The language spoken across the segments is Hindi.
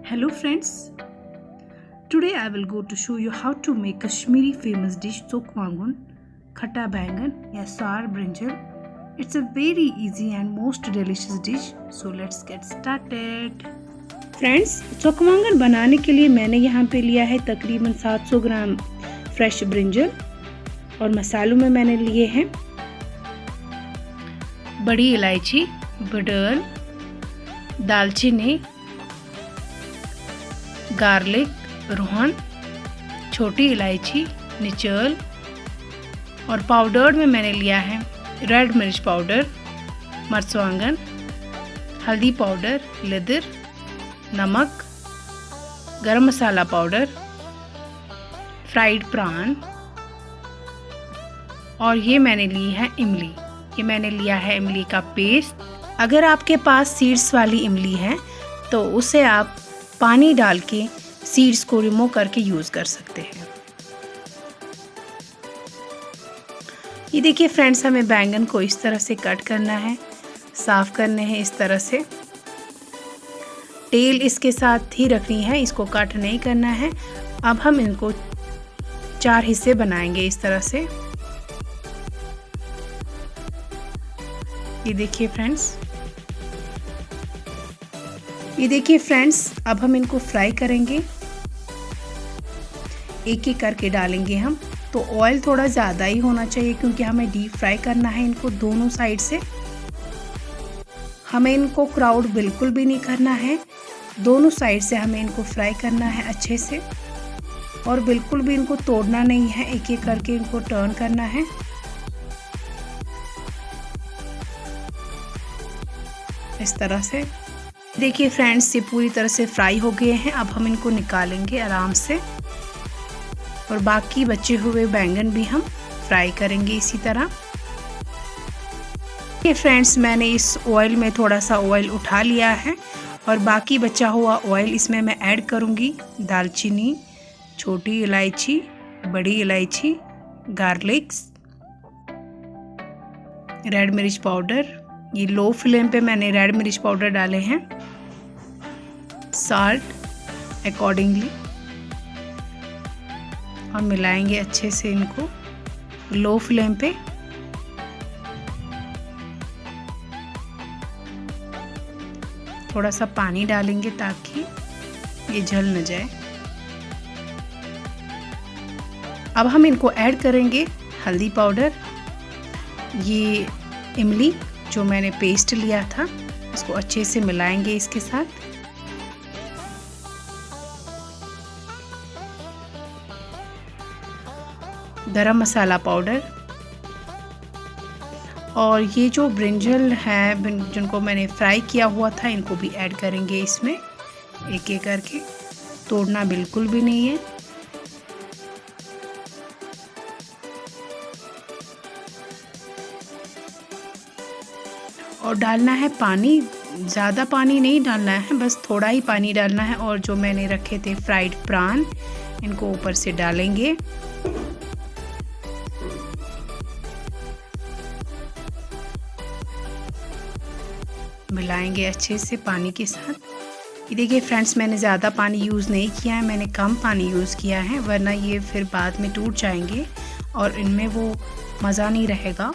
Hello friends, today I will go to show you how to make Kashmiri famous dish Chokwangun, Khatta Bangan या Sour Brinjal. It's a very easy and most delicious dish. So let's get started. Friends, चौकवांगन बनाने के लिए मैंने यहाँ पे लिया है तकरीबन 700 ग्राम फ्रेश ब्रिंजल और मसालों में मैंने लिए हैं बड़ी इलायची, बडर, दालचीनी, गार्लिक, रोहन, छोटी इलायची, निचल और पाउडर में मैंने लिया है रेड मिर्च पाउडर, मर्चवांगन, हल्दी पाउडर, लेदर, नमक, गरम मसाला पाउडर, फ्राइड प्रान और ये मैंने ली है इमली। ये मैंने लिया है इमली का पेस्ट। अगर आपके पास सीड्स वाली इमली है तो उसे आप पानी डाल के सीड्स को रिमूव करके यूज़ कर सकते हैं। ये देखिए फ्रेंड्स, हमें बैंगन को इस तरह से कट करना है, साफ करने हैं इस तरह से। टेल इसके साथ ही रखनी है, इसको कट नहीं करना है। अब हम इनको 4 हिस्से बनाएंगे इस तरह से। ये देखिए फ्रेंड्स, अब हम इनको फ्राई करेंगे। एक एक करके डालेंगे हम। तो ऑयल थोड़ा ज़्यादा ही होना चाहिए क्योंकि हमें डीप फ्राई करना है इनको दोनों साइड से। हमें इनको क्राउड बिल्कुल भी नहीं करना है, दोनों साइड से हमें इनको फ्राई करना है अच्छे से और बिल्कुल भी इनको तोड़ना नहीं है, एक एक करके इनको टर्न करना है। इस तरह से देखिए फ्रेंड्स, ये पूरी तरह से फ्राई हो गए हैं। अब हम इनको निकालेंगे आराम से और बाकी बचे हुए बैंगन भी हम फ्राई करेंगे इसी तरह। ये फ्रेंड्स, मैंने इस ऑयल में थोड़ा सा ऑयल उठा लिया है और बाकी बचा हुआ ऑयल इसमें मैं ऐड करूँगी दालचीनी, छोटी इलायची, बड़ी इलायची, गार्लिक्स, रेड मिर्च पाउडर। ये लो फ्लेम पे मैंने रेड मिर्च पाउडर डाले हैं। साल्ट अकॉर्डिंगली और मिलाएंगे अच्छे से इनको लो फ्लेम पे। थोड़ा सा पानी डालेंगे ताकि ये जल न जाए। अब हम इनको ऐड करेंगे हल्दी पाउडर, ये इमली जो मैंने पेस्ट लिया था इसको अच्छे से मिलाएंगे इसके साथ। गरम मसाला पाउडर और ये जो ब्रिंजल है जिनको मैंने फ्राई किया हुआ था इनको भी ऐड करेंगे इसमें एक एक करके, तोड़ना बिल्कुल भी नहीं है। और डालना है पानी, ज़्यादा पानी नहीं डालना है, बस थोड़ा ही पानी डालना है। और जो मैंने रखे थे फ्राइड प्रान इनको ऊपर से डालेंगे। मिलाएंगे अच्छे से पानी के साथ। ये देखिए फ्रेंड्स, मैंने ज़्यादा पानी यूज़ नहीं किया है, मैंने कम पानी यूज़ किया है, वरना ये फिर बाद में टूट जाएंगे और इनमें वो मज़ा नहीं रहेगा।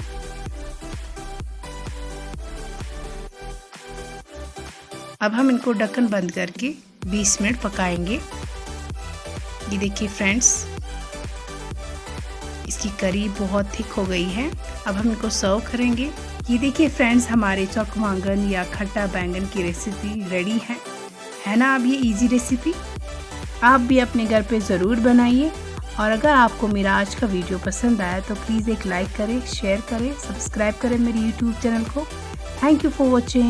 अब हम इनको ढक्कन बंद करके 20 मिनट पकाएंगे। ये देखिए फ्रेंड्स, इसकी करी बहुत थिक हो गई है। अब हम इनको सर्व करेंगे। ये देखिए फ्रेंड्स, हमारे चौकवांगन या खट्टा बैंगन की रेसिपी रेडी है ना। अब ये इजी रेसिपी आप भी अपने घर पे ज़रूर बनाइए। और अगर आपको मेरा आज का वीडियो पसंद आया तो प्लीज़ एक लाइक करें, शेयर करें, सब्सक्राइब करें मेरे यूट्यूब चैनल को। Thank you for watching.